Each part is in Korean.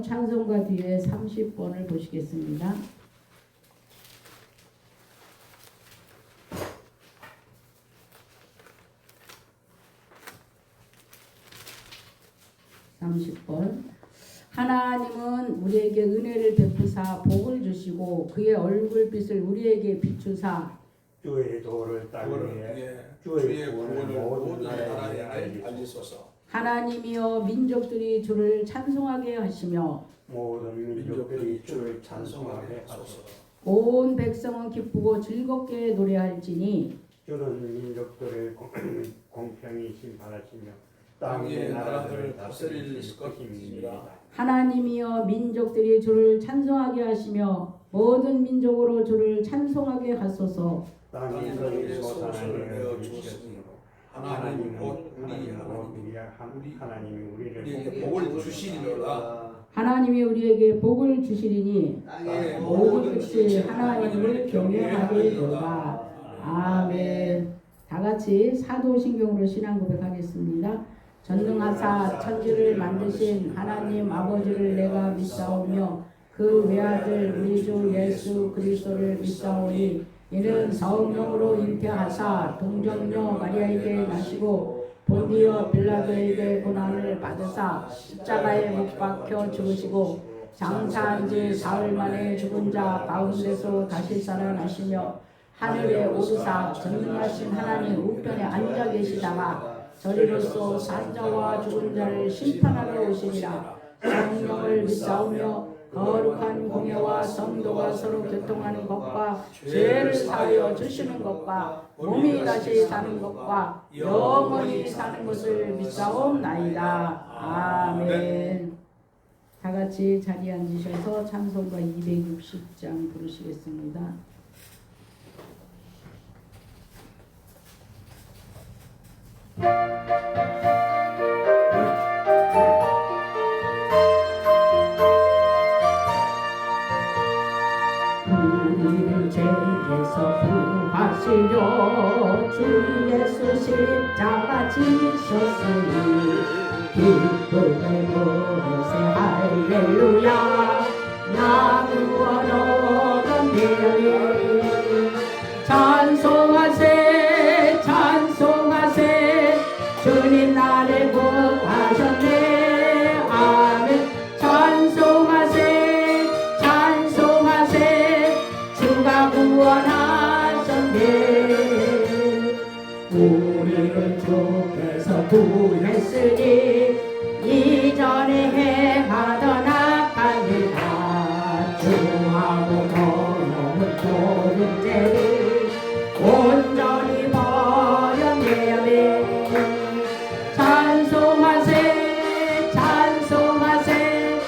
찬송가 뒤에 30번을 보시겠습니다. 하나님은 우리에게 은혜를 베푸사 복을 주시고 그의 얼굴빛을 우리에게 비추사 주의 도를 땅 위에 주의 구원을 모든 나라에 알리소서. 하나님이여 민족들이 주를 찬송하게 하시며 모든 민족들이 주를 찬송하게 하소서. 온 백성은 기쁘고 즐겁게 노래할지니 주는 민족들을 공평히 심판하시며 땅의 나라들을 다스릴 것입니다. 하나님이여 민족들이 주를 찬송하게 하시며 모든 민족으로 주를 찬송하게 하소서. 땅에서 소산을 내어 주셨으므로 하나님 곧 하나님이 우리에게 복을 주시리로다. 하나님이 우리에게 복을 주시리니 모든 것이 하나님을 경외하게 되리로다. 아멘. 다 같이 사도신경으로 신앙 고백하겠습니다. 전능하사 천지를 만드신 하나님 아버지를 내가 믿사오며 그 외아들 우리 주 예수 그리스도를 믿사오니 이는 성령으로 잉태하사 동정녀 마리아에게 나시고 본디오 빌라도에게 고난을 받으사 십자가에 못 박혀 죽으시고 장사한 지 사흘 만에 죽은 자 가운데서 다시 살아나시며 하늘에 오르사 전능하신 하나님 우편에 앉아 계시다가 저리로서 산자와 죽은 자를 심판하러 오시리라. 성령을 믿사오며 거룩한 공예와 성도가 서로 교통하는 것과 죄를 사하여 주시는 것과 몸이 다시 사는 것과 영원히 사는 것을 믿사옵나이다. 아멘. 다 같이 자리에 앉으셔서 찬송가 260장 부르시겠습니다. 우리를 죄에서 구하시려 주 예수 십자가 지셨으니 기쁨의 노릇에 할렐루야 나 구원 얻은 되리 찬송하세 찬송하세 주님 나를 구하셨네 아멘 찬송하세 찬송하세 주가 구원하셨네 우리를 주께서 구했으니 이전에 행하던 악한 일다 주하고 더러운 모든 죄를 온전히 버렸네 찬송하세 찬송하세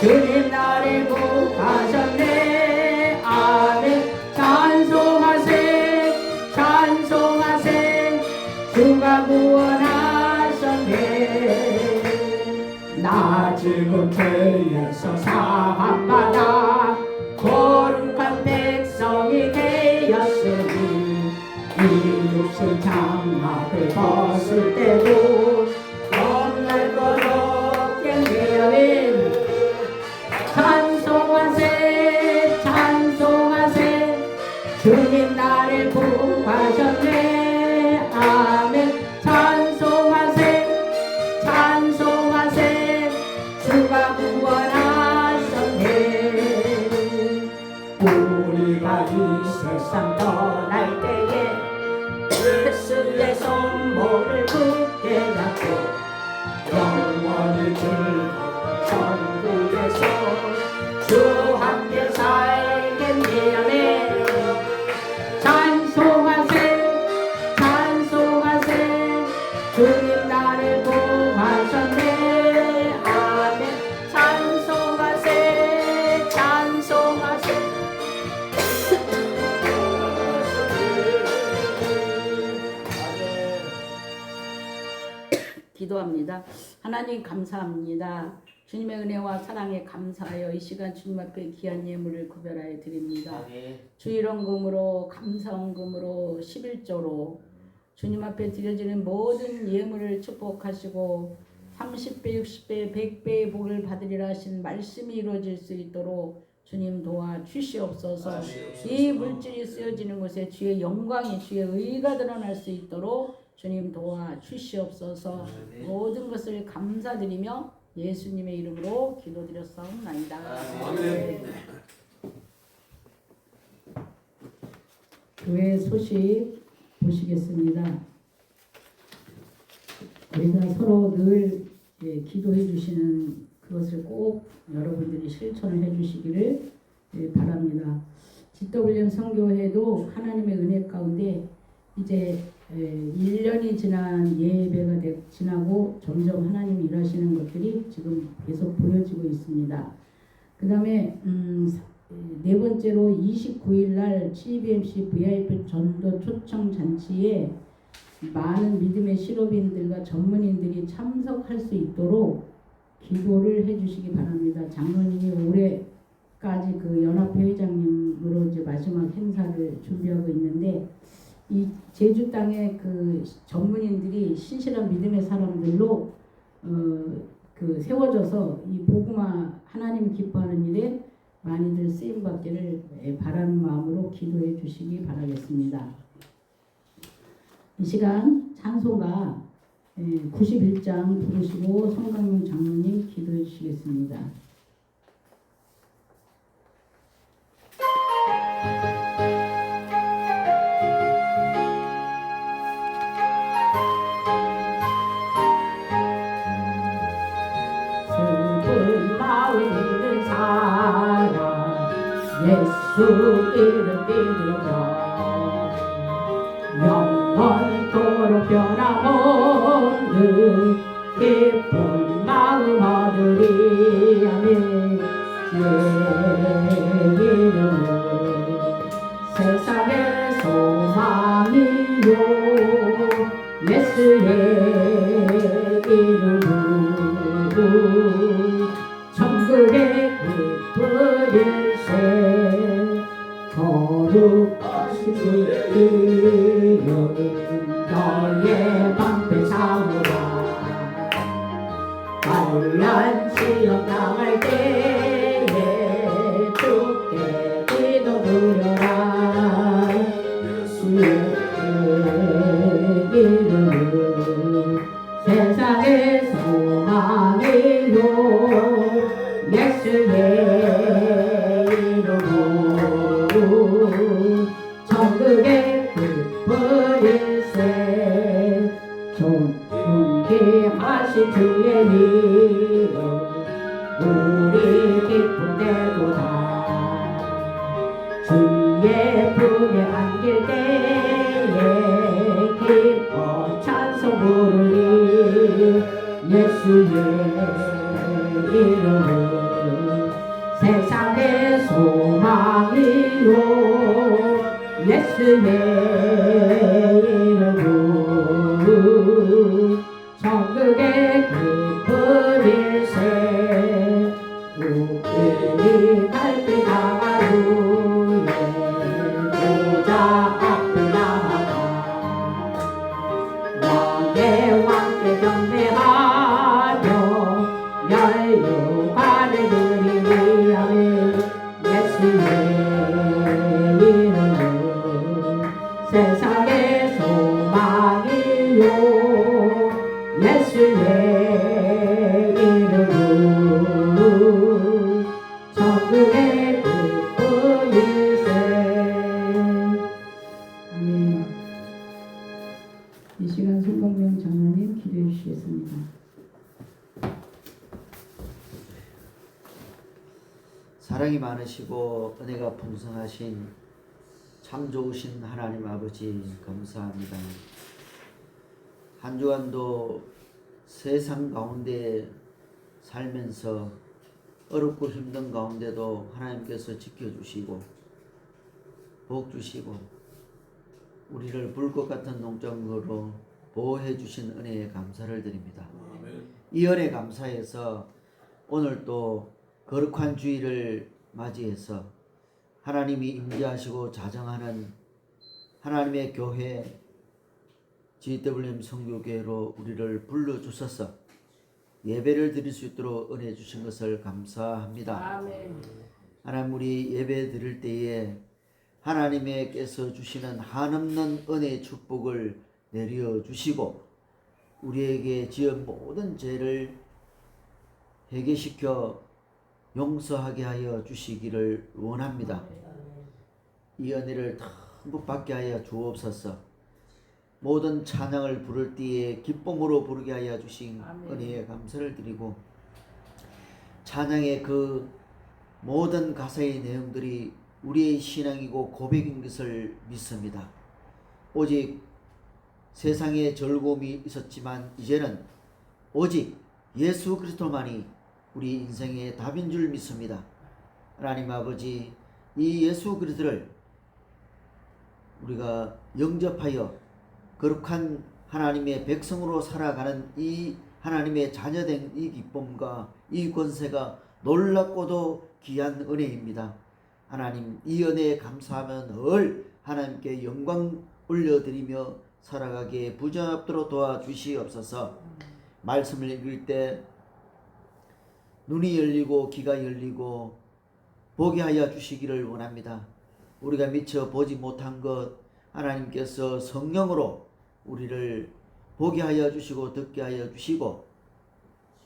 주님 나를 구하셨네 아멘 찬송하세 찬송하세 주가 구원하셨네 나 지금 죄에서 사함받아 거룩한 백성이 되었으니 이 육신 장막을 벗을 때도 겁날 것 없게 되어인 찬송하세 찬송하세 주님 나를 구하셨네. 아멘. 찬송하세 찬송하세 주가 구원하셨네. 우리가 이 세상 떠날 때에 예수의 손목을 굳게 잡고 영원히 즐거운 천국에서 주 함께 살겠네. 찬송하세 찬송하세 주님 나를 구하셨네. 아멘. 찬송하세 찬송하세 기도합니다. 하나님 감사합니다. 주님의 은혜와 사랑에 감사하여 이 시간 주님 앞에 귀한 예물을 구별하여 드립니다. 주일원금으로 감사원금으로 11조로 주님 앞에 드려지는 모든 예물을 축복하시고 30배, 60배, 100배의 복을 받으리라 하신 말씀이 이루어질 수 있도록 주님 도와 주시옵소서. 이 물질이 쓰여지는 곳에 주의 영광이 주의 의가 드러날 수 있도록 주님 도와 주시옵소서. 모든 것을 감사드리며 예수님의 이름으로 기도드렸사옵나이다. 아멘. 교회 소식 보시겠습니다. 우리가 서로 늘 기도해 주시는 그것을 꼭 여러분들이 실천을 해 주시기를 바랍니다. GWM 선교회도 하나님의 은혜 가운데 이제 1년이 지난 예배가 지나고 점점 하나님이 일하시는 것들이 지금 계속 보여지고 있습니다. 그 다음에 네 번째로 29일 날 CBMC VIP 전도 초청 잔치에 많은 믿음의 실업인들과 전문인들이 참석할 수 있도록 기도를 해주시기 바랍니다. 장로님이 올해까지 그 연합회 회장님으로 이제 마지막 행사를 준비하고 있는데 이 제주 땅의 그 전문인들이 신실한 믿음의 사람들로 그 세워져서 이 복음화 하나님 기뻐하는 일에 많이들 쓰임 받기를 바라는 마음으로 기도해 주시기 바라겠습니다. 이 시간 찬송가 91장 부르시고 성강용 장로님 기도해 주시겠습니다. 슬픈 마음 있는 사람 예수 이름 믿으며 영원토록 변함없는 기쁜 마음 얻으리. 아멘. 이름은 세상의 소망이요 예수의 이름은 천국의 기쁜 일세 거룩하신 이름 너의 방패 삼으라. 환난 시험 당할 때에 주께 기도드려라. 예수의 이름은 세상의 소망이요 예수의 이름은 천국의 기쁜 일세 존귀하신 주의 이름 우리 기쁨되도다. 주의 품에 안길 때에 기뻐 찬송 부르리. 예수의 이름은 세상의 소망이요 예수의 이름은 천국의 기쁜 일세 우리 갈빛 나가루 보자 앞에 나아가 왕의 왕께 경배하며 멸류관을 드리리. 아멘. 예수의 이름은 많으시고 은혜가 풍성하신 참 좋으신 하나님 아버지 감사합니다. 한 주간도 세상 가운데 살면서 어렵고 힘든 가운데도 하나님께서 지켜주시고 복 주시고 우리를 불꽃 같은 농장으로 보호해 주신 은혜에 감사를 드립니다. 이 은혜 감사해서 오늘 또 거룩한 주일을 맞이해서 하나님이 임재하시고 자정하는 하나님의 교회 GWM 선교교회로 우리를 불러주셔서 예배를 드릴 수 있도록 은혜 주신 것을 감사합니다. 아멘. 하나님, 우리 예배 드릴 때에 하나님께서 주시는 한없는 은혜의 축복을 내려주시고 우리에게 지은 모든 죄를 회개시켜 용서하게 하여 주시기를 원합니다. 이 은혜를 듬뿍 받게 하여 주옵소서. 모든 찬양을 부를 때에 기쁨으로 부르게 하여 주신 은혜에 감사를 드리고 찬양의 그 모든 가사의 내용들이 우리의 신앙이고 고백인 것을 믿습니다. 오직 세상에 즐거움이 있었지만 이제는 오직 예수 그리스도만이 우리 인생의 답인 줄 믿습니다. 하나님 아버지, 이 예수 그리스도를 우리가 영접하여 거룩한 하나님의 백성으로 살아가는 이 하나님의 자녀된 이 기쁨과 이 권세가 놀랍고도 귀한 은혜입니다. 하나님, 이 은혜에 감사하면 늘 하나님께 영광 올려드리며 살아가기에 부정없도록 도와주시옵소서. 말씀을 읽을 때 눈이 열리고 귀가 열리고 보게 하여 주시기를 원합니다. 우리가 미처 보지 못한 것 하나님께서 성령으로 우리를 보게 하여 주시고 듣게 하여 주시고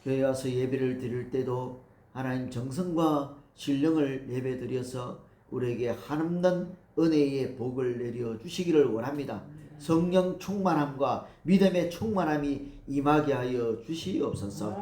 교회 와서 예배를 드릴 때도 하나님 정성과 신령을 예배 드려서 우리에게 한없는 은혜의 복을 내려 주시기를 원합니다. 성령 충만함과 믿음의 충만함이 임하게 하여 주시옵소서.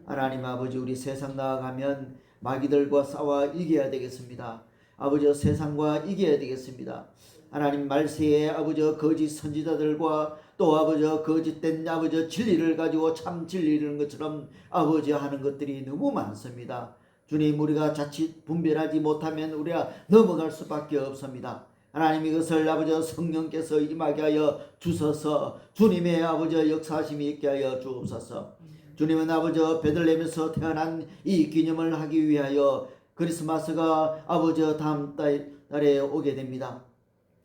하나님 아버지, 우리 세상 나아가면 마귀들과 싸워 이겨야 되겠습니다. 아버지, 세상과 이겨야 되겠습니다. 하나님, 말세에 아버지 거짓 선지자들과 또 아버지 거짓된 아버지 진리를 가지고 참 진리라는 것처럼 아버지 하는 것들이 너무 많습니다. 주님, 우리가 자칫 분별하지 못하면 우리가 넘어갈 수밖에 없습니다. 하나님, 이것을 아버지 성령께서 임하게 하여 주셔서 주님의 아버지 역사하심이 있게 하여 주옵소서. 주님은 아버지 베들레헴에서 태어난 이 기념을 하기 위하여 크리스마스가 아버지 다음 달에 오게 됩니다.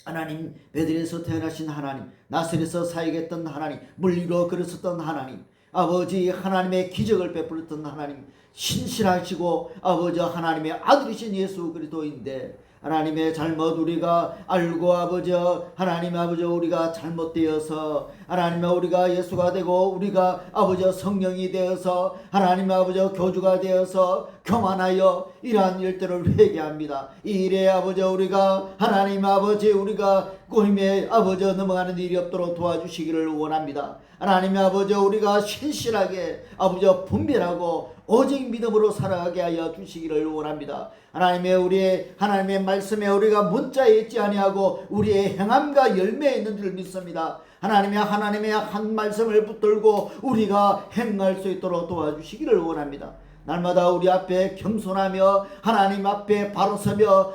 하나님, 베들레헴에서 태어나신 하나님, 나사렛에서 사역했던 하나님, 물리로 걸었었던 하나님, 아버지 하나님의 기적을 베풀었던 하나님, 신실하시고 아버지 하나님의 아들이신 예수 그리스도인데 하나님의 잘못 우리가 알고 아버지 하나님 아버지 우리가 잘못되어서 하나님 우리가 예수가 되고 우리가 아버지 성령이 되어서 하나님 아버지 교주가 되어서 교만하여 이러한 일들을 회개합니다. 이 일에 아버지 우리가 하나님 아버지 우리가 꾸림에 아버지 넘어가는 일이 없도록 도와주시기를 원합니다. 하나님 아버지 우리가 신실하게 아버지 분별하고 오직 믿음으로 살아가게 하여 주시기를 원합니다. 우리의 하나님의 말씀에 우리가 문자에 있지 아니하고 우리의 행함과 열매에 있는 줄 믿습니다. 하나님의 한 말씀을 붙들고 우리가 행할 수 있도록 도와주시기를 원합니다. 날마다 우리 앞에 겸손하며 하나님 앞에 바로 서며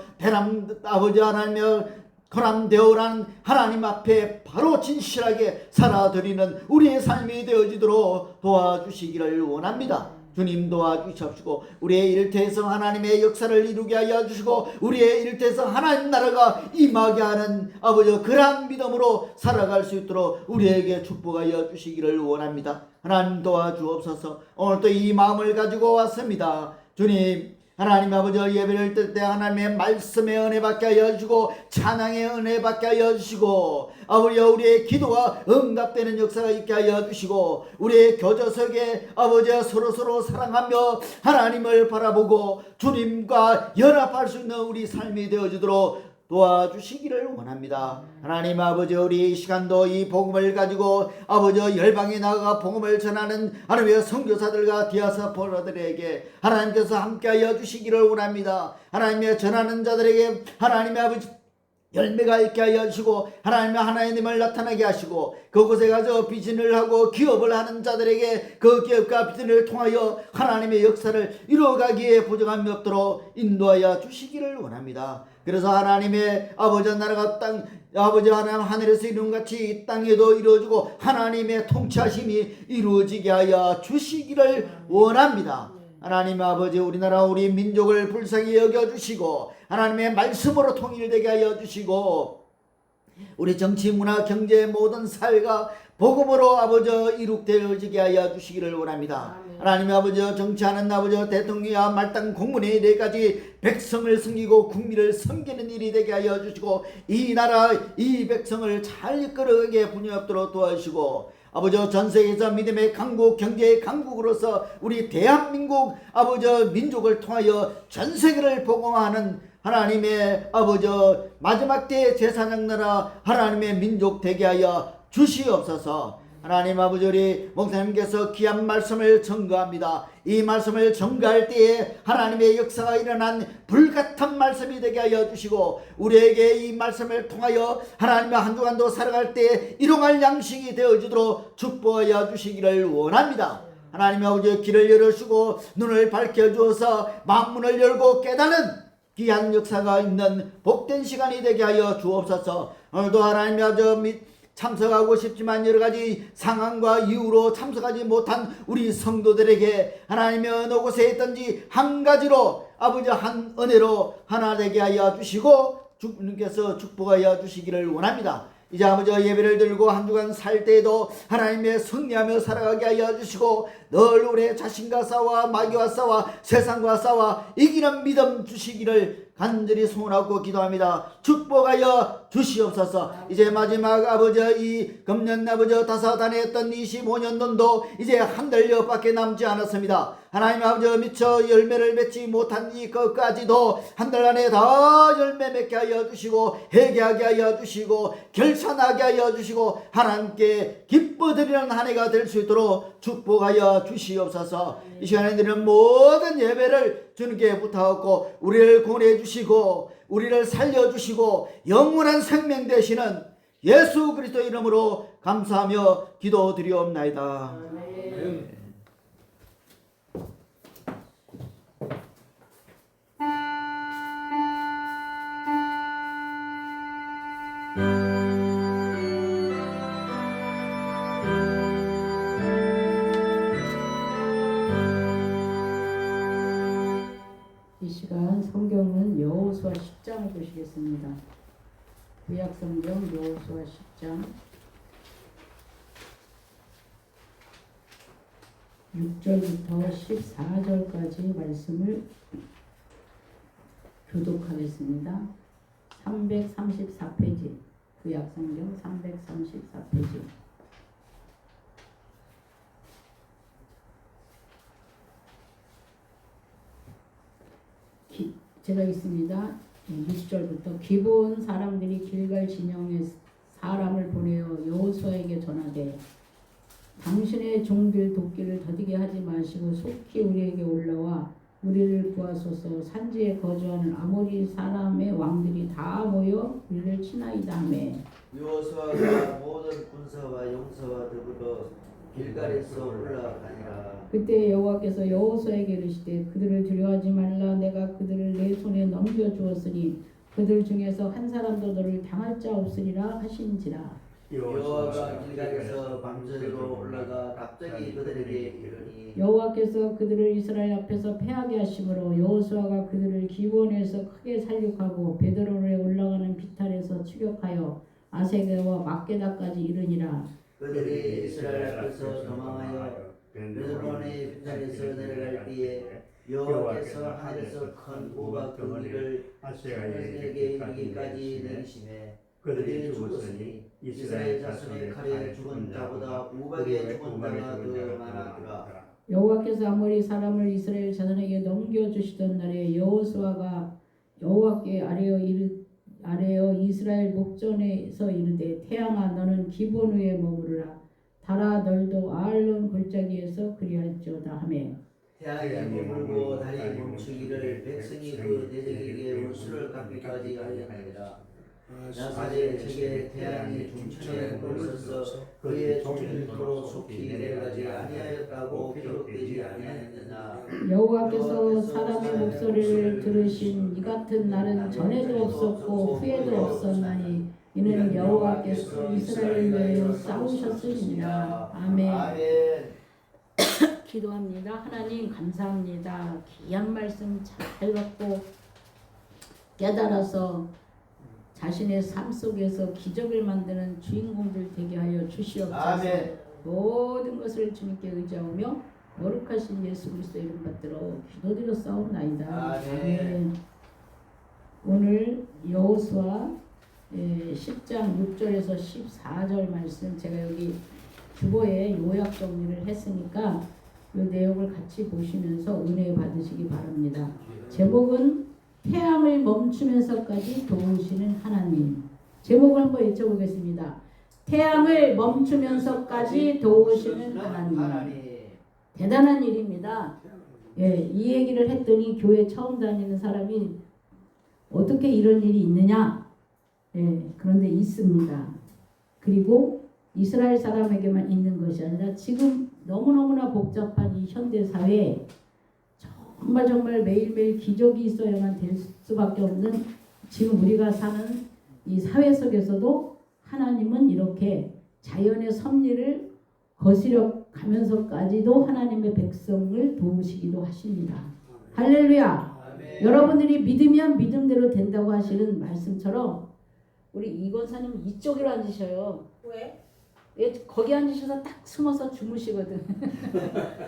아버지 하나님의 거람되어라는 하나님 앞에 바로 진실하게 살아드리는 우리의 삶이 되어지도록 도와주시기를 원합니다. 주님 도와주시옵시고 우리의 일터에서 하나님의 역사를 이루게 하여 주시고 우리의 일터에서 하나님 나라가 임하게 하는 아버지 그러한 믿음으로 살아갈 수 있도록 우리에게 축복하여 주시기를 원합니다. 하나님 도와주옵소서. 오늘도 이 마음을 가지고 왔습니다. 주님, 하나님 아버지 예배를 뜰 때 하나님의 말씀의 은혜 받게 하여 주시고 찬양의 은혜 받게 하여 주시고 아버지 우리의 기도가 응답되는 역사가 있게 하여 주시고 우리의 교제석에 아버지 서로 사랑하며 하나님을 바라보고 주님과 연합할 수 있는 우리 삶이 되어지도록 도와주시기를 원합니다. 하나님 아버지, 우리 이 시간도 이 복음을 가지고 아버지 열방에 나가 복음을 전하는 하나님의 선교사들과 디아스포라들에게 하나님께서 함께하여 주시기를 원합니다. 하나님의 전하는 자들에게 하나님의 아버지 열매가 있게 하여 주시고 하나님의 하나님을 나타나게 하시고 그곳에 가서 비즈니스를 하고 기업을 하는 자들에게 그 기업과 비즈니스를 통하여 하나님의 역사를 이루어가기에 부족함이 없도록 인도하여 주시기를 원합니다. 그래서 하나님의 아버지 나라가 땅 아버지 하나님 하늘에서 이룬 같이 이 땅에도 이루어지고 하나님의 통치하심이 이루어지게 하여 주시기를 원합니다. 하나님 아버지, 우리나라 우리 민족을 불쌍히 여겨주시고 하나님의 말씀으로 통일되게 하여 주시고 우리 정치, 문화, 경제 모든 사회가 복음으로 아버지 이룩되어지게 하여 주시기를 원합니다. 하나님 아버지, 정치하는 아버지 대통령이야 말단 공무원에까지 백성을 섬기고 국민을 섬기는 일이 되게 하여 주시고 이 나라 이 백성을 잘 이끌어가게 분이 없도록 도와주시고 아버지 전 세계에서 믿음의 강국, 경제의 강국으로서 우리 대한민국 아버지 민족을 통하여 전 세계를 복음하는 하나님의 아버지 마지막 때의 제사장 나라 하나님의 민족 되게 하여 주시옵소서. 하나님 아버지, 우리 목사님께서 귀한 말씀을 전가합니다. 이 말씀을 전가할 때에 하나님의 역사가 일어난 불같은 말씀이 되게 하여 주시고 우리에게 이 말씀을 통하여 하나님의 한 주간도 살아갈 때 일용할 양식이 되어지도록 축복하여 주시기를 원합니다. 하나님 아버지, 길을 열어주시고 눈을 밝혀주어서 만문을 열고 깨닫는 귀한 역사가 있는 복된 시간이 되게 하여 주옵소서. 오늘도 하나님의 아버지 참석하고 싶지만 여러가지 상황과 이유로 참석하지 못한 우리 성도들에게 하나님의 어느 곳에 있든지 한 가지로 아버지 한 은혜로 하나 되게 하여 주시고 주님께서 축복하여 주시기를 원합니다. 이제 아버지 예배를 들고 한 주간 살 때에도 하나님의 승리하며 살아가게 하여 주시고 늘 우리의 자신과 싸워 마귀와 싸워 세상과 싸워 이기는 믿음 주시기를 간절히 소원하고 기도합니다. 축복하여 주시옵소서. 이제 마지막 아버지 이 금년 아버지 다사다냈던 25년도도 이제 한 달여밖에 남지 않았습니다. 하나님 아버지 미처 열매를 맺지 못한 이것까지도 한 달 안에 다 열매 맺게 하여 주시고 회개하게 하여 주시고 결산하게 하여 주시고 하나님께 기뻐드리는 한 해가 될 수 있도록 축복하여 주시옵소서. 이 시간에 드리는 모든 예배를 주님께 부탁하고 우리를 구원해 주시고 우리를 살려주시고 영원한 생명 되시는 예수 그리스도 이름으로 감사하며 기도드리옵나이다. 아멘. 이 시간 성경은 여호수아 10장을 보시겠습니다. 구약 성경 여호수아 10장 6절부터 14절까지 말씀을 교독하겠습니다. 334페이지 구약 성경 334페이지 제가 있습니다. 6절부터 기브온 사람들이 길갈 진영에 사람을 보내어 여호수아에게 전하되 당신의 종들 돕기를 더디게 하지 마시고 속히 우리에게 올라와 우리를 구하소서. 산지에 거주하는 아모리 사람의 왕들이 다 모여 우리를 치나이다 하매 여호수아가 모든 군사와 용사와 더불어 길갈에서 올라가니라. 그때 여호와께서 여호수아에게 이르시되 그들을 두려워하지 말라. 내가 그들을 내 손에 넘겨주었으니 그들 중에서 한 사람도 너를 당할 자 없으리라 하신지라. 여호와가 길갈에서 밤새도록 올라가 갑자기 그들에게 이르니 여호와께서 그들을 이스라엘 앞에서 패하게 하심으로 여호수아가 그들을 기브온에서 크게 살육하고 베드로에 올라가는 비탈에서 추격하여 아세게와 막게다까지 이르니라. 그들이 이스라엘 앞에서 도망하여 베드로의 비탈에서 내려갈 때에 여호와께서 하늘에서 큰 우박 덩이를 하늘에게 이르기까지 내리시매 그들이 죽었으니 이스라엘 자손의 칼에 죽은 자보다 우박에 죽은 자가 더 많았더라. 여호와께서 아모리 사람을 이스라엘 자손에게 넘겨주시던 날에 여호수아가 여호와께 아뢰어 아래여 이스라엘 목전에서 이르되 태양아 너는 기본 위에 머무르라 달아 널도 아알론 골짜기에서 그리할지어다 하매 태양이 머물고 달이 멈추기를 백성이 그 대적에게 원수를 갚기까지 하였느니라. 나사렛 책에 태양이 중천에 머물러서 그의 종일토록 속히 내려가지 아니하였다고 기록되지 아니하였느냐. 여호와께서 사람의 목소리를 들으신 이 같은 날은 전에도 없었고 후에도 없었나니 이는 여호와께서 이스라엘을 위하여 싸우셨음이니라. 아멘. 기도합니다. 하나님 감사합니다. 귀한 말씀 잘 받고 깨달아서 자신의 삶 속에서 기적을 만드는 주인공들 되게 하여 주시옵소서. 아멘. 모든 것을 주님께 의지하며 거룩하신 예수 그리스도 이름 받들어 기도드렸사옵나이다. 아멘. 오늘 여호수아 10장 6절에서 14절 말씀 제가 여기 주보에 요약 정리를 했으니까 이 내용을 같이 보시면서 은혜 받으시기 바랍니다. 제목은 태양을 멈추면서까지 도우시는 하나님. 제목을 한번 외쳐보겠습니다. 태양을 멈추면서까지 도우시는 하나님. 대단한 일입니다. 예, 이 얘기를 했더니 교회 처음 다니는 사람이 어떻게 이런 일이 있느냐? 예, 그런데 있습니다. 그리고 이스라엘 사람에게만 있는 것이 아니라 지금 너무너무나 복잡한 이 현대 사회에 정말 매일매일 기적이 있어야만 될 수밖에 없는 지금 우리가 사는 이 사회 속에서도 하나님은 이렇게 자연의 섭리를 거스려 가면서까지도 하나님의 백성을 도우시기도 하십니다. 할렐루야. 아멘. 여러분들이 믿으면 믿음대로 된다고 하시는 말씀처럼 우리 이권사님 이쪽으로 앉으셔요. 왜? 예, 거기 앉으셔서 딱 숨어서 주무시거든.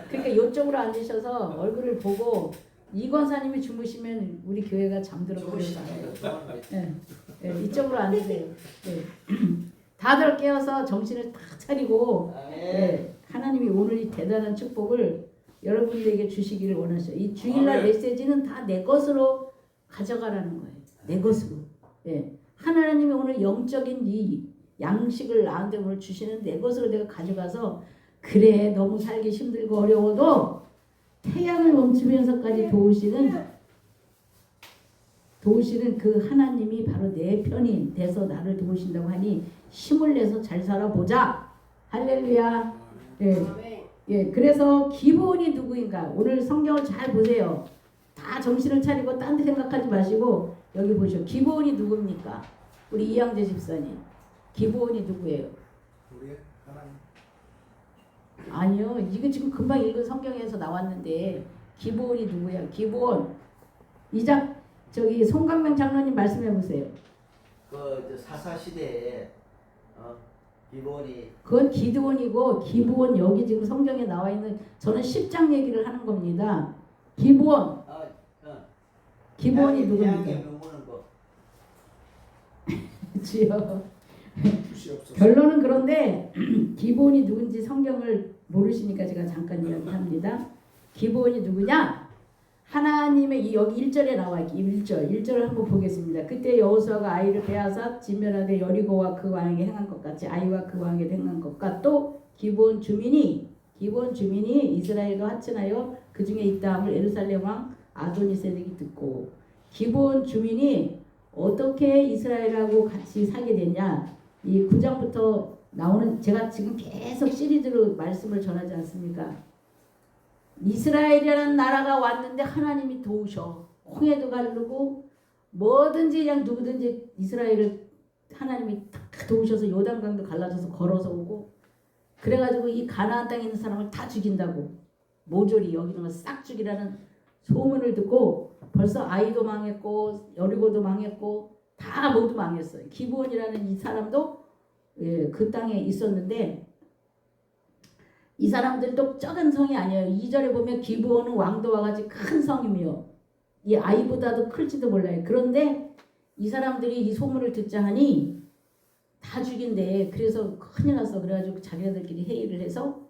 그러니까 이쪽으로 앉으셔서 얼굴을 보고 이권사님이 주무시면 우리 교회가 잠들어 버려요. 예, 이쪽으로 앉으세요. 예. 다들 깨어서 정신을 딱 차리고 예, 하나님이 오늘 이 대단한 축복을 여러분들에게 주시기를 원하셔요. 이 주일날 메시지는 다 내 것으로 가져가라는 거예요. 내 것으로. 예. 하나님이 오늘 영적인 이 양식을 나한테 오늘 주시는 내 것으로 내가 가져가서 그래 너무 살기 힘들고 어려워도 태양을 멈추면서까지 도우시는 그 하나님이 바로 내 편이 돼서 나를 도우신다고 하니 힘을 내서 잘 살아보자. 할렐루야. 예. 예, 그래서 기본이 누구인가? 오늘 성경을 잘 보세요. 다 정신을 차리고 딴 데 생각하지 마시고 여기 보시오. 기본이 누굽니까? 우리 이양재 집사님. 기본이 누구예요? 우리 하나님. 아니요. 이거 지금 금방 읽은 성경에서 나왔는데 기본이 누구야? 기본. 저기 송강명 장로님 말씀해 보세요. 그 사사 시대에 기본이 그건 기드온이고 기본 여기 지금 성경에 나와 있는 저는 10장 얘기를 하는 겁니다. 기본. 기본이 누굽니까? 태양에 머무는 거. 그렇지요. 결론은 그런데 기본이 누군지 성경을 모르시니까 제가 잠깐 이야기합니다. 기본이 누구냐? 하나님의 여기 1절에 나와 있기 1절을 한번 보겠습니다. 그때 여호수아가 아이를 빼앗아 진멸하되 여리고와 그 왕에게 행한 것 같이 아이와 그 왕에게 행한 것과 또 기본 주민이 이스라엘과 합친하여 그 중에 있다함을 예루살렘 왕 아도니세덱이 듣고 기본 주민이 어떻게 이스라엘하고 같이 살게 됐냐? 이 9장부터 나오는 제가 지금 계속 시리즈로 말씀을 전하지 않습니까? 이스라엘이라는 나라가 왔는데 하나님이 도우셔. 홍해도 가르고 뭐든지 그냥 누구든지 이스라엘을 하나님이 다 도우셔서 요단강도 갈라져서 걸어서 오고 그래가지고 이 가나안 땅에 있는 사람을 다 죽인다고 모조리 여기는 거 싹 죽이라는 소문을 듣고 벌써 아이도 망했고 여리고도 망했고 다 모두 망했어요. 기브온이라는 이 사람도 그 땅에 있었는데 이 사람들도 작은 성이 아니에요. 2절에 보면 기브온은 왕도와 같이 큰 성이며 이 아이보다도 클지도 몰라요. 그런데 이 사람들이 이 소문을 듣자 하니 다 죽인대. 그래서 큰일 났어. 그래가지고 자기네들끼리 회의를 해서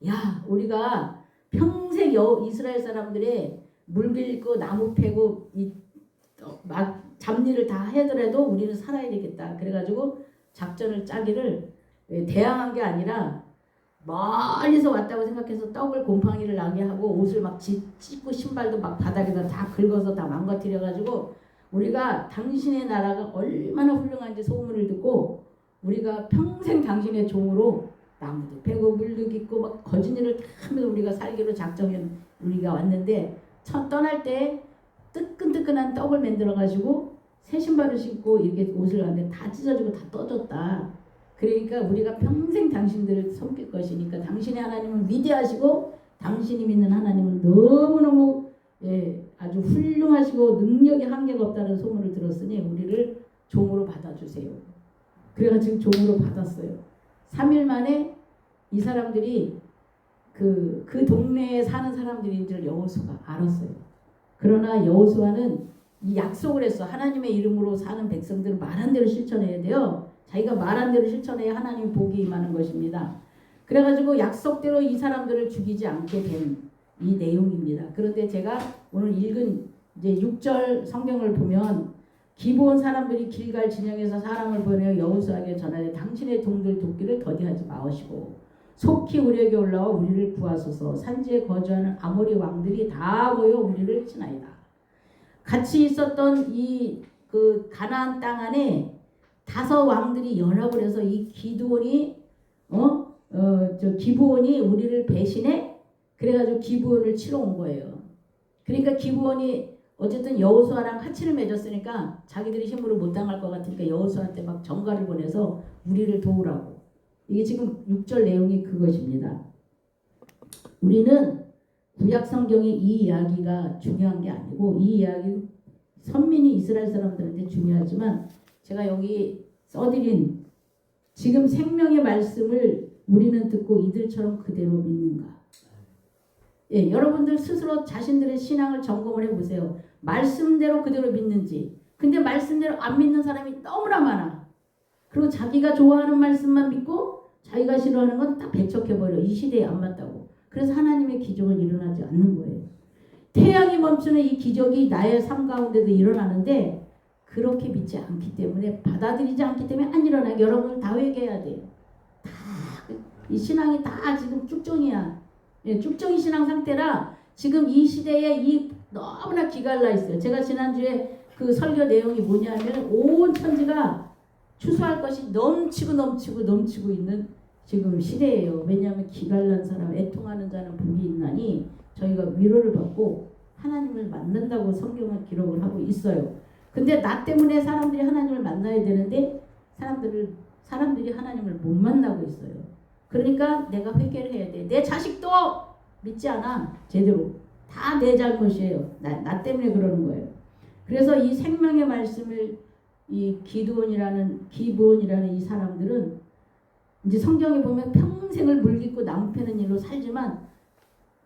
야 우리가 평생 이스라엘 사람들의 물 빌고 나무 패고 이 막 잡일을 다 하더라도 우리는 살아야 되겠다. 그래가지고 작전을 짜기를 대항한 게 아니라 멀리서 왔다고 생각해서 떡을 곰팡이를 나게 하고 옷을 막 찢고 신발도 막 바닥에다 다 긁어서 다 망가뜨려가지고 우리가 당신의 나라가 얼마나 훌륭한지 소문을 듣고 우리가 평생 당신의 종으로 나무도 베고 물도 깃고 막 거진 일을 다 하면서 우리가 살기로 작정해 우리가 왔는데 떠날 때 뜨끈뜨끈한 떡을 만들어가지고 새 신발을 신고 이렇게 옷을 하는데 다 찢어지고 다 떠졌다. 그러니까 우리가 평생 당신들을 섬길 것이니까 당신의 하나님은 위대하시고 당신이 믿는 하나님은 너무너무 아주 훌륭하시고 능력이 한계가 없다는 소문을 들었으니 우리를 종으로 받아주세요. 그래가지고 종으로 받았어요. 3일 만에 이 사람들이 그 동네에 사는 사람들인 줄 여호수아가 알았어요. 그러나 여호수아는 이 약속을 했어. 하나님의 이름으로 사는 백성들은 말한 대로 실천해야 돼요. 자기가 말한 대로 실천해야 하나님 복이 임하는 것입니다. 그래가지고 약속대로 이 사람들을 죽이지 않게 된 이 내용입니다. 그런데 제가 오늘 읽은 이제 6절 성경을 보면 기브온 사람들이 길갈 진영에서 사람을 보내어 여호수아에게 전하되 당신의 종들 돕기를 더디하지 마시고 속히 우리에게 올라와 우리를 구하소서. 산지에 거주하는 아모리 왕들이 다 모여 우리를 치나이다. 같이 있었던 이 그 가나안 땅 안에 5 왕들이 연합을 해서 이 기드온이 기브온이 우리를 배신해 그래가지고 기브온을 치러 온 거예요. 그러니까 기브온이 어쨌든 여호수아랑 같이를 맺었으니까 자기들이 힘으로 못 당할 것 같으니까 여호수아한테 막 전가를 보내서 우리를 도우라고. 이게 지금 6절 내용이 그것입니다. 우리는 구약 성경의 이 이야기가 중요한 게 아니고 이 이야기는 선민이 이스라엘 사람들한테 중요하지만 제가 여기 써드린 지금 생명의 말씀을 우리는 듣고 이들처럼 그대로 믿는가? 여러분들 스스로 자신들의 신앙을 점검을 해보세요. 말씀대로 그대로 믿는지. 근데 말씀대로 안 믿는 사람이 너무나 많아. 그리고 자기가 좋아하는 말씀만 믿고 자기가 싫어하는 건 딱 배척해버려. 이 시대에 안 맞다고. 그래서 하나님의 기적은 일어나지 않는 거예요. 태양이 멈추는 이 기적이 나의 삶 가운데도 일어나는데 그렇게 믿지 않기 때문에 받아들이지 않기 때문에 안 일어나게 여러분들 다 회개해야 돼요. 다 이 신앙이 다 지금 쭉정이야. 쭉정이 신앙 상태라 지금 이 시대에 이 너무나 기갈라 있어요. 제가 지난주에 그 설교 내용이 뭐냐면 온 천지가 추수할 것이 넘치고 있는 지금 시대예요. 왜냐하면 기갈난 사람, 애통하는 자는 복이 있나니 저희가 위로를 받고 하나님을 만난다고 성경은 기록을 하고 있어요. 근데 나 때문에 사람들이 하나님을 만나야 되는데 사람들이 하나님을 못 만나고 있어요. 그러니까 내가 회개를 해야 돼. 내 자식도 믿지 않아. 제대로. 다 내 잘못이에요. 나 때문에 그러는 거예요. 그래서 이 생명의 말씀을 이 기브온이라는 이 사람들은 이제 성경에 보면 평생을 물깃고 나무 패는 일로 살지만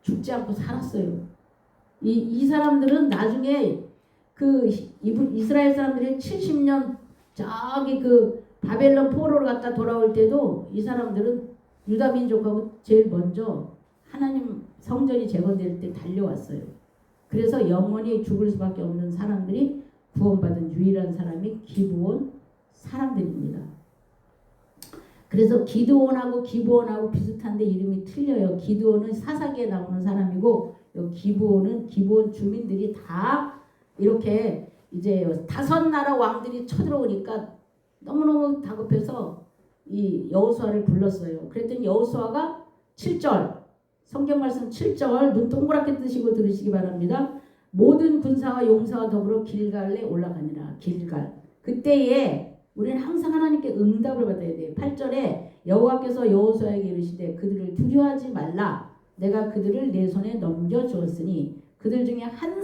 죽지 않고 살았어요. 이 사람들은 나중에 그 이스라엘 사람들이 70년 저기 그 바벨론 포로를 갔다 돌아올 때도 이 사람들은 유다 민족하고 제일 먼저 하나님 성전이 재건될 때 달려왔어요. 그래서 영원히 죽을 수밖에 없는 사람들이 구원받은 유일한 사람이 기브온 사람들입니다. 그래서 기드온하고 기브온하고 비슷한데 이름이 틀려요. 기드온은 사사기에 나오는 사람이고 기브온은 기브온 주민들이 다 이렇게 이제 5 나라 왕들이 쳐들어오니까 너무너무 다급해서 이 여호수아를 불렀어요. 그랬더니 여호수아가 7절 성경 말씀 7절 눈 동그랗게 뜨시고 들으시기 바랍니다. 모든 군사와 용사와 더불어 길갈에 올라가니라. 길갈. 그때에 우리는 항상 하나님께 응답을 받아야 돼요. 8절에 여호와께서 여호수아에게 이르시되 그들을 두려워하지 말라. 내가 그들을 내 손에 넘겨주었으니 그들 중에 한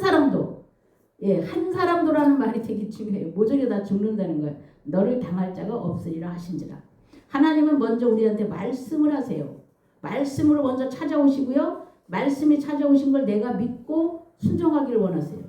사람도라는 말이 되게 중요해요. 모조리 다 죽는다는 거예요. 너를 당할 자가 없으리라 하신지라. 하나님은 먼저 우리한테 말씀을 하세요. 말씀으로 먼저 찾아오시고요. 말씀이 찾아오신 걸 내가 믿고 순종하기를 원하세요.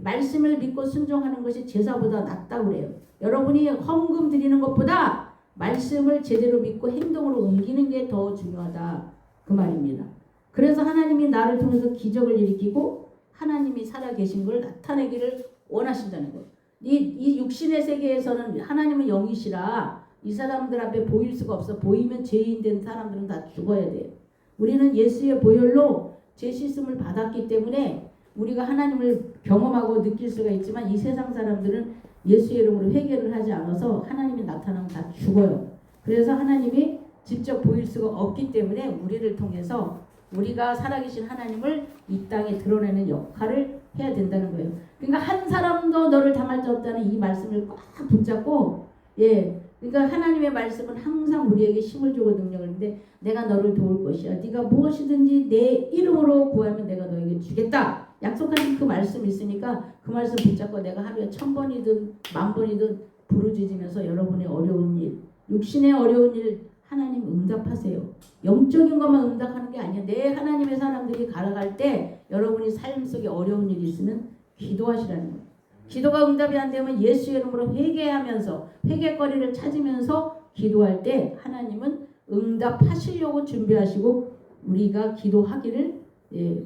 말씀을 믿고 순종하는 것이 제사보다 낫다고 그래요. 여러분이 헌금 드리는 것보다 말씀을 제대로 믿고 행동으로 옮기는 게 더 중요하다. 그 말입니다. 그래서 하나님이 나를 통해서 기적을 일으키고 하나님이 살아계신 걸 나타내기를 원하신다는 거. 이 육신의 세계에서는 하나님은 영이시라 이 사람들 앞에 보일 수가 없어. 보이면 죄인 된 사람들은 다 죽어야 돼요. 우리는 예수의 보혈로 죄 씻음을 받았기 때문에 우리가 하나님을 경험하고 느낄 수가 있지만 이 세상 사람들은 예수의 이름으로 회개를 하지 않아서 하나님이 나타나면 다 죽어요. 그래서 하나님이 직접 보일 수가 없기 때문에 우리를 통해서 우리가 살아계신 하나님을 이 땅에 드러내는 역할을 해야 된다는 거예요. 그러니까 한 사람도 너를 당할 자 없다는 이 말씀을 꽉 붙잡고 그러니까 하나님의 말씀은 항상 우리에게 힘을 주고 능력을 주는데 내가 너를 도울 것이야. 네가 무엇이든지 내 이름으로 구하면 내가 너에게 주겠다. 약속하신 그 말씀이 있으니까 그 말씀 붙잡고 내가 하루에 1000번이든 10,000번이든 부르짖으면서 여러분의 어려운 일, 육신의 어려운 일 하나님 응답하세요. 영적인 것만 응답하는 게 아니야. 내 하나님의 사람들이 갈아갈 때 여러분이 삶 속에 어려운 일이 있으면 기도하시라는 거예요. 기도가 응답이 안 되면 예수의 이름으로 회개하면서 회개거리를 찾으면서 기도할 때 하나님은 응답하시려고 준비하시고 우리가 기도하기를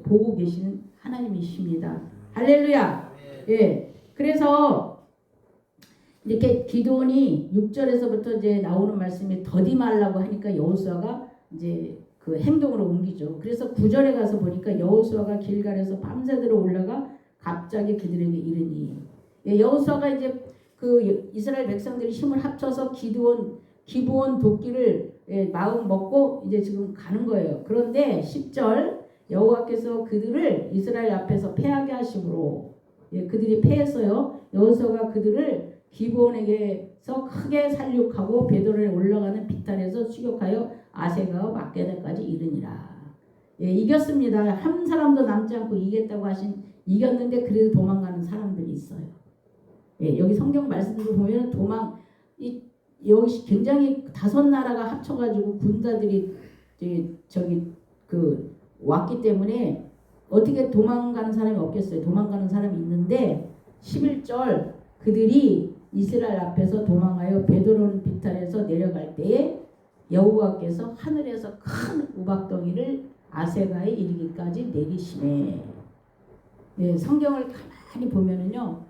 보고 계시는 하나님이십니다. 할렐루야. 그래서 이렇게 기도원이 6절에서부터 이제 나오는 말씀이 더디 말라고 하니까 여호수아가 이제 그 행동으로 옮기죠. 그래서 9절에 가서 보니까 여호수아가 길갈에서 밤새도록 올라가 갑자기 그들에게 이르니 여호수아가 이제 그 이스라엘 백성들이 힘을 합쳐서 기브온 돕기를 마음 먹고 이제 지금 가는 거예요. 그런데 10절 여호와께서 그들을 이스라엘 앞에서 패하게 하심으로 그들이 패했어요. 여호수아가 그들을 기브온에게서 크게 살육하고 베드론에 올라가는 비탈에서 추격하여 아세가와 막게다까지 이르니라. 이겼습니다. 한 사람도 남지 않고 이겼다고 이겼는데 그래도 도망가는 사람들이 있어요. 여기 성경 말씀을 보면 여기 굉장히 5나라가 합쳐가지고 군사들이 왔기 때문에 어떻게 도망가는 사람이 없겠어요. 도망가는 사람이 있는데 11절 그들이 이스라엘 앞에서 도망하여 베드론 비탈에서 내려갈 때에 여호와께서 하늘에서 큰 우박덩이를 아세가에 이르기까지 내리시네. 성경을 가만히 보면은요,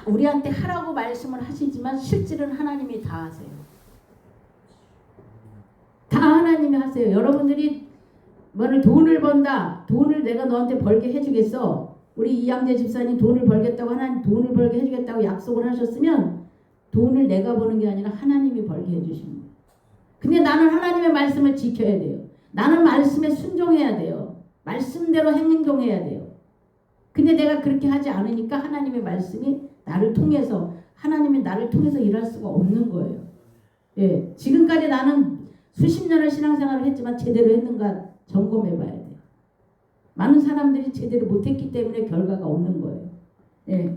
우리한테 하라고 말씀을 하시지만 실질은 하나님이 다 하세요. 다 하나님이 하세요. 여러분들이 돈을 번다, 돈을 내가 너한테 벌게 해주겠어. 우리 이양재 집사님 돈을 벌겠다고 하나님 돈을 벌게 해주겠다고 약속을 하셨으면 돈을 내가 버는 게 아니라 하나님이 벌게 해주십니다. 근데 나는 하나님의 말씀을 지켜야 돼요. 나는 말씀에 순종해야 돼요. 말씀대로 행동해야 돼요. 근데 내가 그렇게 하지 않으니까 하나님의 말씀이 하나님이 나를 통해서 일할 수가 없는 거예요. 지금까지 나는 수십 년을 신앙생활을 했지만 제대로 했는가 점검해 봐야 돼요. 많은 사람들이 제대로 못했기 때문에 결과가 없는 거예요.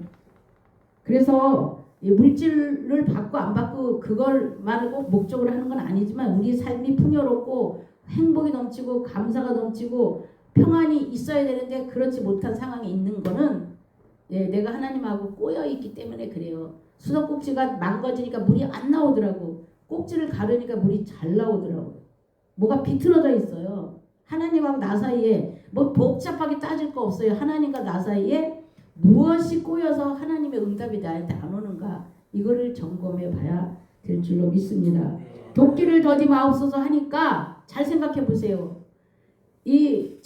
그래서 물질을 받고 안 받고 그걸만을 꼭 목적으로 하는 건 아니지만 우리 삶이 풍요롭고 행복이 넘치고 감사가 넘치고 평안이 있어야 되는데 그렇지 못한 상황에 있는 거는 내가 하나님하고 꼬여 있기 때문에 그래요. 수도꼭지가 망가지니까 물이 안 나오더라고. 꼭지를 가르니까 물이 잘 나오더라고. 뭐가 비틀어져 있어요. 하나님하고 나 사이에 뭐 복잡하게 따질 거 없어요. 하나님과 나 사이에 무엇이 꼬여서 하나님의 응답이 나한테 안 오는가 이거를 점검해 봐야 될 줄로 믿습니다. 도끼를 더디 마옵소서 하니까 잘 생각해 보세요. 이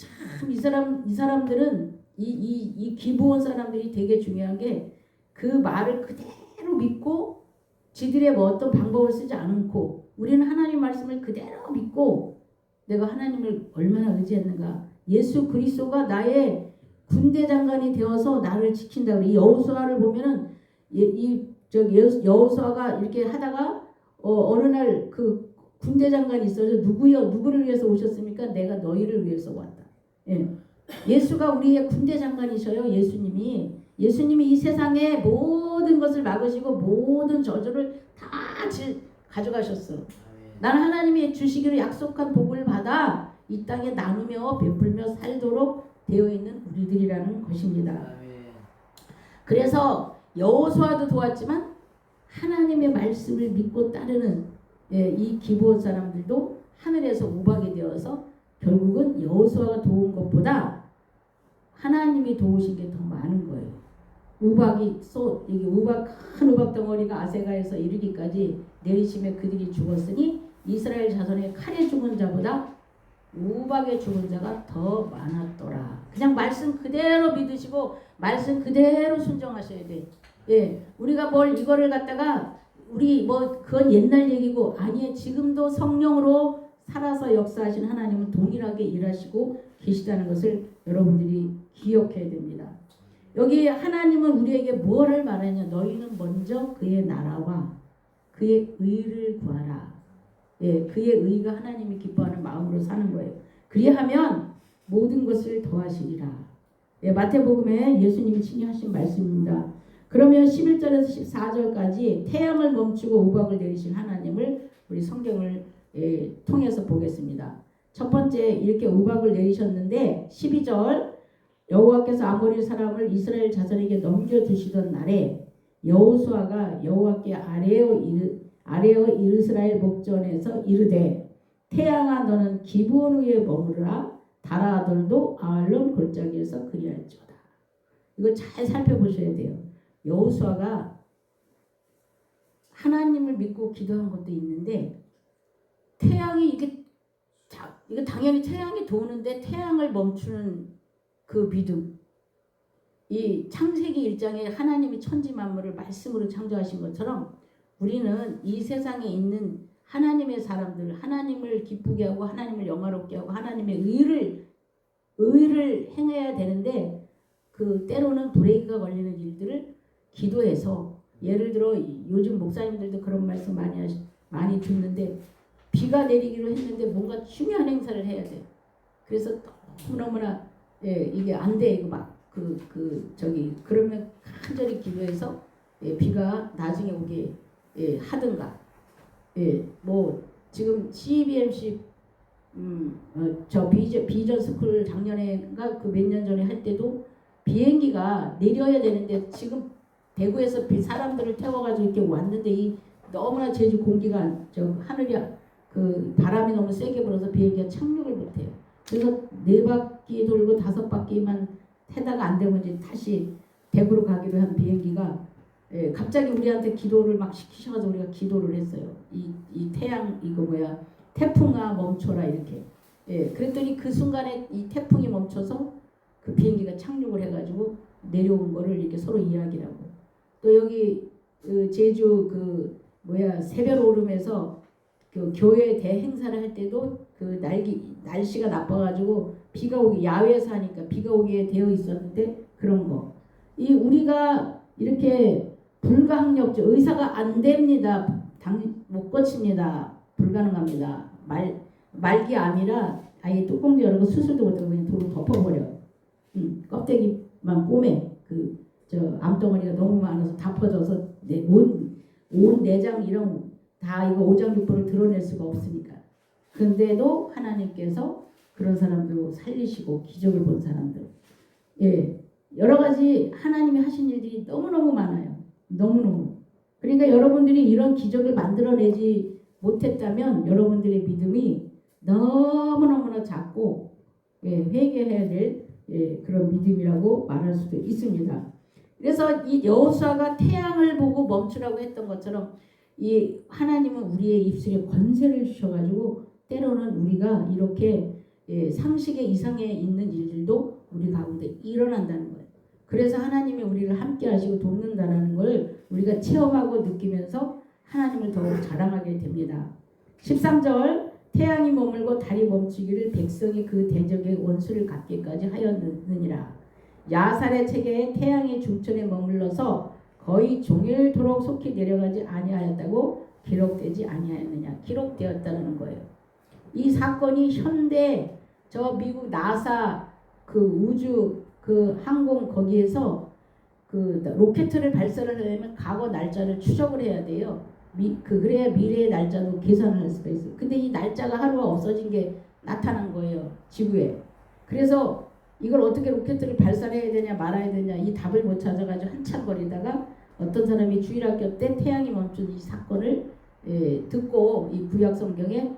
사람들은 이 기브온 사람들이 되게 중요한 게 그 말을 그대로 믿고 지들의 어떤 방법을 쓰지 않고 우리는 하나님 말씀을 그대로 믿고 내가 하나님을 얼마나 의지했는가. 예수 그리스도가 나의 군대 장관이 되어서 나를 지킨다. 이 여호수아를 보면은 여호수아가 이렇게 하다가 어느 날 그 군대 장관이 있어서 누구를 위해서 오셨습니까? 내가 너희를 위해서 왔다. 예수가 우리의 군대 장관이셔요. 예수님이 이 세상의 모든 것을 막으시고 모든 저주를 다 가져가셨어. 나는 하나님이 주시기로 약속한 복을 받아 이 땅에 나누며 베풀며 살도록 되어 있는 우리들이라는 것입니다. 그래서 여호수아도 도왔지만 하나님의 말씀을 믿고 따르는 이 기브온 사람들도 하늘에서 우박이 되어서 결국은 여호수아가 도운 것보다 하나님이 도우신 게 더 많은 거예요. 우박이 이게 큰 우박 덩어리가 아세가에서 이르기까지 내리심에 그들이 죽었으니 이스라엘 자손의 칼에 죽은 자보다 우박에 죽은 자가 더 많았더라. 그냥 말씀 그대로 믿으시고 말씀 그대로 순종하셔야 돼. 예, 우리가 뭘 이거를 갖다가 우리 뭐 그건 옛날 얘기고 아니에요. 지금도 성령으로 살아서 역사하신 하나님은 동일하게 일하시고 계시다는 것을 여러분들이 기억해야 됩니다. 여기 하나님은 우리에게 뭐를 말하냐? 너희는 먼저 그의 나라와 그의 의를 구하라. 예, 그의 의가 하나님이 기뻐하는 마음으로 사는 거예요. 그리하면 모든 것을 더하시리라. 예, 마태복음에 예수님이 친히 하신 말씀입니다. 그러면 11절에서 14절까지 태양을 멈추고 우박을 내리신 하나님을 우리 성경을 통해서 보겠습니다. 첫 번째 이렇게 우박을 내리셨는데 12절 여호와께서 아모리 사람을 이스라엘 자손에게 넘겨주시던 날에 여호수아가 여호와께 아래어 이스라엘 목전에서 이르되 태양아 너는 기브온 위에 머무르라 달아 아들도 아알론 골짜기에서 그리할지어다. 이거 잘 살펴보셔야 돼요. 여호수아가 하나님을 믿고 기도한 것도 있는데 태양이 이거 당연히 태양이 도는데 태양을 멈추는 그 믿음. 이 창세기 1장에 하나님이 천지 만물을 말씀으로 창조하신 것처럼 우리는 이 세상에 있는 하나님의 사람들, 하나님을 기쁘게 하고 하나님을 영화롭게 하고 하나님의 의를 행해야 되는데 그 때로는 브레이크가 걸리는 일들을 기도해서 예를 들어 요즘 목사님들도 그런 말씀 많이 듣는데 비가 내리기로 했는데 뭔가 중요한 행사를 해야 돼. 그래서 너무너무나 이게 안 돼. 이거 막 그러면 간절히 기도해서 비가 나중에 오게 하든가. 뭐 지금 CBMC 저 비전 스쿨 작년에가 그 몇 년 전에 할 때도 비행기가 내려야 되는데 지금 대구에서 사람들을 태워가지고 이렇게 왔는데 이 너무나 제주 공기가 저 하늘이 그 바람이 너무 세게 불어서 비행기가 착륙을 못해요. 그래서 4바퀴 돌고 5바퀴만 태다가 안 되면 이제 다시 대구로 가기로 한 비행기가 갑자기 우리한테 기도를 막 시키셔가지고 우리가 기도를 했어요. 이 태양 이거 뭐야 태풍아 멈춰라 이렇게. 그랬더니 그 순간에 이 태풍이 멈춰서 그 비행기가 착륙을 해가지고 내려온 거를 이렇게 서로 이야기를 하고 또 여기 제주 새별 오름에서 그 교회 대행사를 할 때도 그 날씨가 나빠가지고 비가 오기 야외에서 하니까 비가 오게 되어 있었는데 그런 거. 이 우리가 이렇게 불가항력적 의사가 안 됩니다. 못 고칩니다. 불가능합니다. 말기 암이라 아예 뚜껑도 열고 수술도 못하고 그냥 돌로 덮어버려. 껍데기만 꼬매. 암덩어리가 너무 많아서 다 퍼져서 온 내장 이런 다 이거 오장육부를 드러낼 수가 없으니까. 근데도 하나님께서 그런 사람들 살리시고 기적을 본 사람들. 여러 가지 하나님이 하신 일들이 너무너무 많아요. 너무너무. 그러니까 여러분들이 이런 기적을 만들어내지 못했다면 여러분들의 믿음이 너무너무나 작고 회개해야 될 그런 믿음이라고 말할 수도 있습니다. 그래서 이 여호수아가 태양을 보고 멈추라고 했던 것처럼 이 하나님은 우리의 입술에 권세를 주셔가지고 때로는 우리가 이렇게 상식의 이상에 있는 일들도 우리 가운데 일어난다는 거예요. 그래서 하나님이 우리를 함께 하시고 돕는다는 걸 우리가 체험하고 느끼면서 하나님을 더욱 자랑하게 됩니다. 13절 태양이 머물고 달이 멈추기를 백성이 그 대적의 원수를 갖기까지 하였느니라. 야살의 체계에 태양이 중천에 머물러서 거의 종일토록 속히 내려가지 아니하였다고 기록되지 아니하였느냐. 기록되었다는 거예요. 이 사건이 현대 저 미국 나사 그 우주 그 항공 거기에서 그 로켓을 발사를 하려면 과거 날짜를 추적을 해야 돼요. 그래야 미래의 날짜도 계산을 할 수가 있어요. 근데 이 날짜가 하루가 없어진 게 나타난 거예요. 지구에. 그래서 이걸 어떻게 로켓을 발사를 해야 되냐 말아야 되냐 이 답을 못 찾아가지고 한참 거리다가 어떤 사람이 주일학교 때 태양이 멈춘 이 사건을 듣고 이 구약 성경에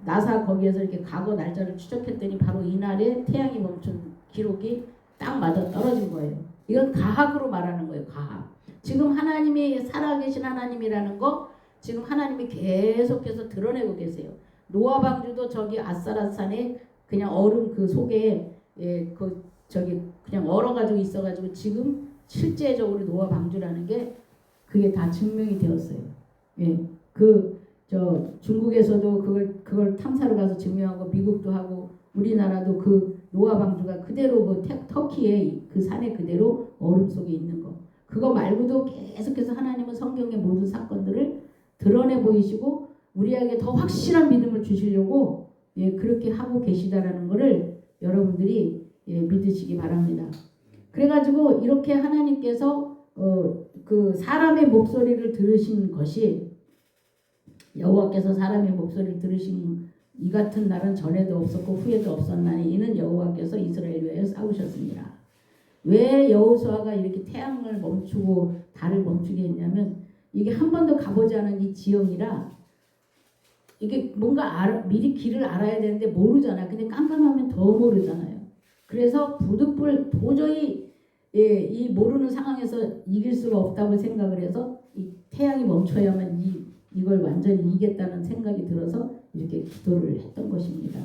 나사 거기에서 이렇게 과거 날짜를 추적했더니 바로 이날에 태양이 멈춘 기록이 딱 맞아 떨어진 거예요. 이건 가학으로 말하는 거예요. 가학. 지금 하나님이 살아계신 하나님이라는 거 지금 하나님이 계속해서 드러내고 계세요. 노아 방주도 저기 아사라산에 그냥 얼음 그 속에 저기 그냥 얼어가지고 있어가지고 지금 실제적으로 노아 방주라는 게 그게 다 증명이 되었어요. 중국에서도 그걸 탐사로 가서 증명하고 미국도 하고 우리나라도 그 노아 방주가 그대로 그 터키의 그 산에 그대로 얼음 속에 있는 거. 그거 말고도 계속해서 하나님은 성경의 모든 사건들을 드러내 보이시고 우리에게 더 확실한 믿음을 주시려고 그렇게 하고 계시다라는 것을 여러분들이 믿으시기 바랍니다. 그래가지고 이렇게 하나님께서 그 사람의 목소리를 들으신 것이 여호와께서 사람의 목소리를 들으신 이 같은 날은 전에도 없었고 후에도 없었나니 이는 여호와께서 이스라엘 위하여 싸우셨습니다. 왜 여호수아가 이렇게 태양을 멈추고 달을 멈추게 했냐면 이게 한 번도 가보지 않은 이 지형이라 이게 뭔가 미리 길을 알아야 되는데 모르잖아. 근데 깜깜하면 더 모르잖아요. 그래서 부득불 도저히 이 모르는 상황에서 이길 수가 없다고 생각을 해서 이 태양이 멈춰야만 이걸 완전히 이기겠다는 생각이 들어서 이렇게 기도를 했던 것입니다.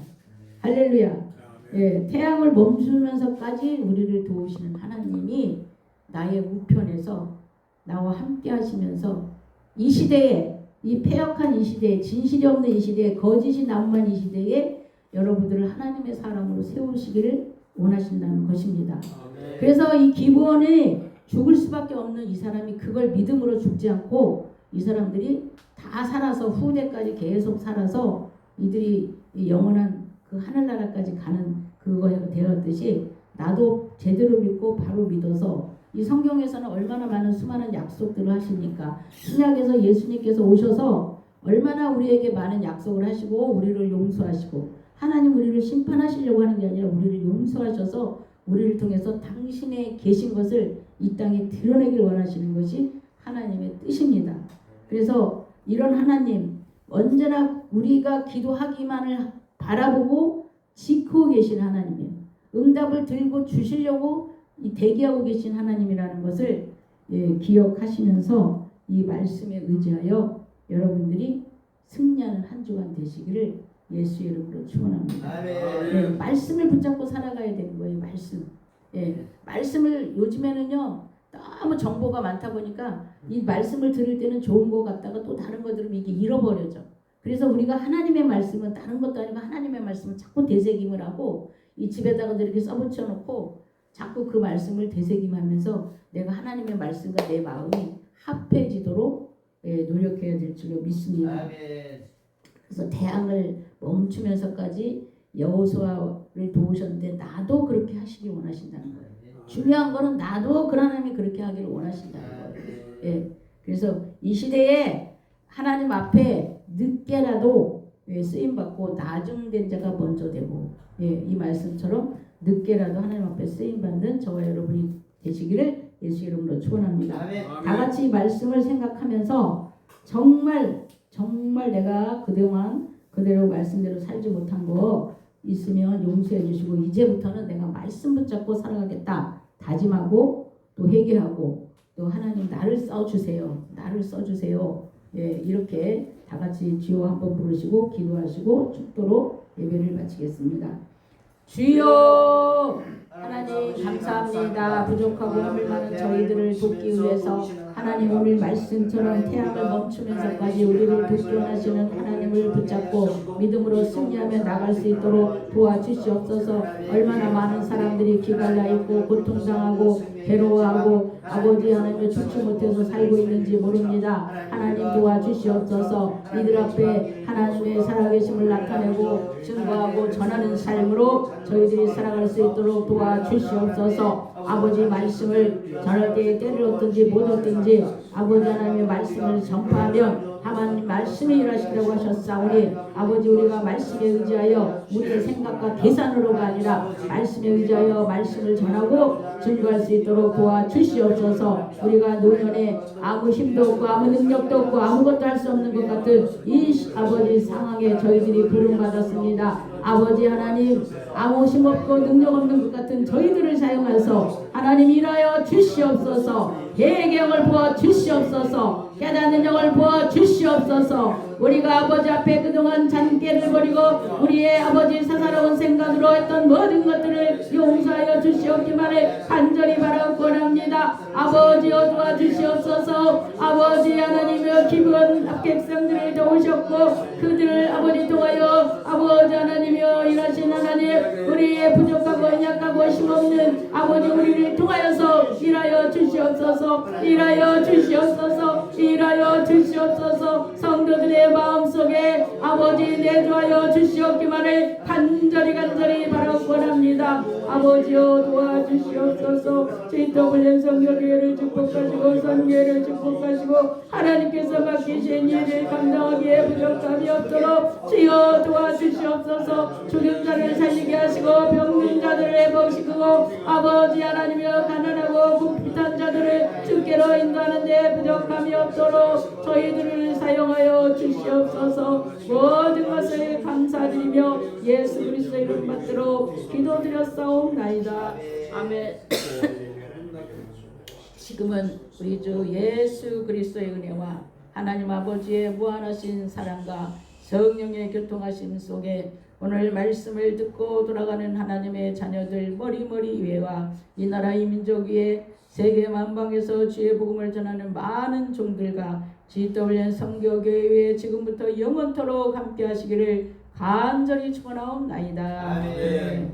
할렐루야. 태양을 멈추면서까지 우리를 도우시는 하나님이 나의 우편에서 나와 함께 하시면서 이 시대에 이 패역한 이 시대에 진실이 없는 이 시대에 거짓이 난무한 이 시대에 여러분들을 하나님의 사람으로 세우시기를 원하신다는 것입니다. 그래서 이 기브온이 죽을 수밖에 없는 이 사람이 그걸 믿음으로 죽지 않고 이 사람들이 다 살아서 후대까지 계속 살아서 이들이 영원한 그 하늘나라까지 가는 그거가 되었듯이 나도 제대로 믿고 바로 믿어서 이 성경에서는 얼마나 많은 수많은 약속들을 하시니까 신약에서 예수님께서 오셔서 얼마나 우리에게 많은 약속을 하시고 우리를 용서하시고 하나님 우리를 심판하시려고 하는 게 아니라 우리를 용서하셔서 우리를 통해서 당신의 계신 것을 이 땅에 드러내길 원하시는 것이 하나님의 뜻입니다. 그래서 이런 하나님 언제나 우리가 기도하기만을 바라보고 지키고 계신 하나님이에요. 응답을 들고 주시려고 대기하고 계신 하나님이라는 것을 기억하시면서 이 말씀에 의지하여 여러분들이 승리하는 한 주간 되시기를 예수의 이름으로 축원합니다. 말씀을 붙잡고 살아가야 되는 거예요. 말씀. 말씀을 요즘에는요 너무 정보가 많다 보니까 이 말씀을 들을 때는 좋은 거 같다가 또 다른 거 들으면 이게 잃어버려져. 그래서 우리가 하나님의 말씀은 다른 것도 아니고 하나님의 말씀은 자꾸 되새김을 하고 이 집에다가 이렇게 써붙여 놓고 자꾸 그 말씀을 되새김하면서 내가 하나님의 말씀과 내 마음이 합해지도록 노력해야 될 줄로 믿습니다. 그래서 태양을 멈추면서까지 여호수아를 도우셨는데 나도 그렇게 하시기 원하신다는 거예요. 중요한 거는 나도 그 하나님이 그렇게 하기를 원하신다는 거예요. 그래서 이 시대에 하나님 앞에 늦게라도 쓰임받고 나중된 자가 먼저 되고 이 말씀처럼 늦게라도 하나님 앞에 쓰임받는 저와 여러분이 되시기를 예수 이름으로 축원합니다. 다 같이 이 말씀을 생각하면서 정말 내가 그동안 그대로 말씀대로 살지 못한 거 있으면 용서해 주시고 이제부터는 내가 말씀 붙잡고 살아가겠다 다짐하고 또 회개하고 또 하나님 나를 써주세요. 이렇게 다 같이 주여 한번 부르시고 기도하시고 축도로 예배를 마치겠습니다. 주여 하나님 감사합니다. 부족하고 힘을 많은 저희들을 돕기 위해서 하나님 오늘 말씀처럼 태양을 멈추면서까지 우리를 돕기 원하시는 하나님을 붙잡고 믿음으로 승리하며 나갈 수 있도록 도와주시옵소서. 얼마나 많은 사람들이 기갈라 있고 고통당하고 괴로워하고 아버지 하나님을 좋지 못해서 살고 있는지 모릅니다. 하나님 도와주시옵소서. 이들 앞에 하나님의 살아계심을 나타내고 증거하고 전하는 삶으로 저희들이 살아갈 수 있도록 도와주시옵소서. 아버지 말씀을 전할 때에 때를 얻든지 못 얻든지 아버지 하나님의 말씀을 전파하면 하나님 말씀이 일하시려고 하셨사오니 아버지 우리가 말씀에 의지하여 우리의 생각과 계산으로가 아니라 말씀에 의지하여 말씀을 전하고 증거할 수 있도록 도와주시옵소서. 우리가 노년에 아무 힘도 없고 아무 능력도 없고 아무것도 할 수 없는 것 같은 이 아버지 상황에 저희들이 부름받았습니다. 아버지 하나님 아무 힘 없고 능력 없는 것 같은 저희들을 사용하셔서 하나님 일하여 주시옵소서. 배경을 부어 주시옵소서. 깨닫는 영을 부어 주시옵소서. 우리가 아버지 앞에 그동안 잔꾀를 버리고 우리의 아버지 사사로운 생각으로 했던 모든 것들을 용서하여 주시옵기만을 간절히 바라고 원합니다. 아버지여 도와주시옵소서. 아버지 하나님의 기분 합격성들을 도우셨고 그들을 아버지 통하여 아버지 하나님이여 일하신 하나님 우리의 부족하고 연약하고 힘없는 아버지 우리를 통하여서 일하여 주시옵소서. 일하여 주시옵소서. 일하여 주시옵소서. 성도들의 마음속에 아버지 내주하여 주시옵기만을 간절히 바라고 원합니다. 아버지여 도와주시옵소서. JW 성교회를 축복하시고 선교회를 축복하시고 하나님께서 맡기신 일을 감당하기에 부족함이 없도록 주여 도와주시옵소서. 죽은 자를 살리게 하시고 병든 자들을 회복시키고 아버지 하나님이여 가난하고 궁핍한 자들을 주께로 인도하는 데 부족함이 없도록 저희들을 사용하여 주시옵소서. 모든 것을 감사드리며 예수 그리스도의 이름 받들어 기도드렸사옵나이다. 아멘. 지금은 우리 주 예수 그리스도의 은혜와 하나님 아버지의 무한하신 사랑과 성령의 교통하심 속에 오늘 말씀을 듣고 돌아가는 하나님의 자녀들 머리머리 위에와 이 나라 이 민족 위에 세계 만방에서 주의 복음을 전하는 많은 종들과 GWN 선교교회 위에 지금부터 영원토록 함께 하시기를 간절히 축원하옵나이다. 아멘.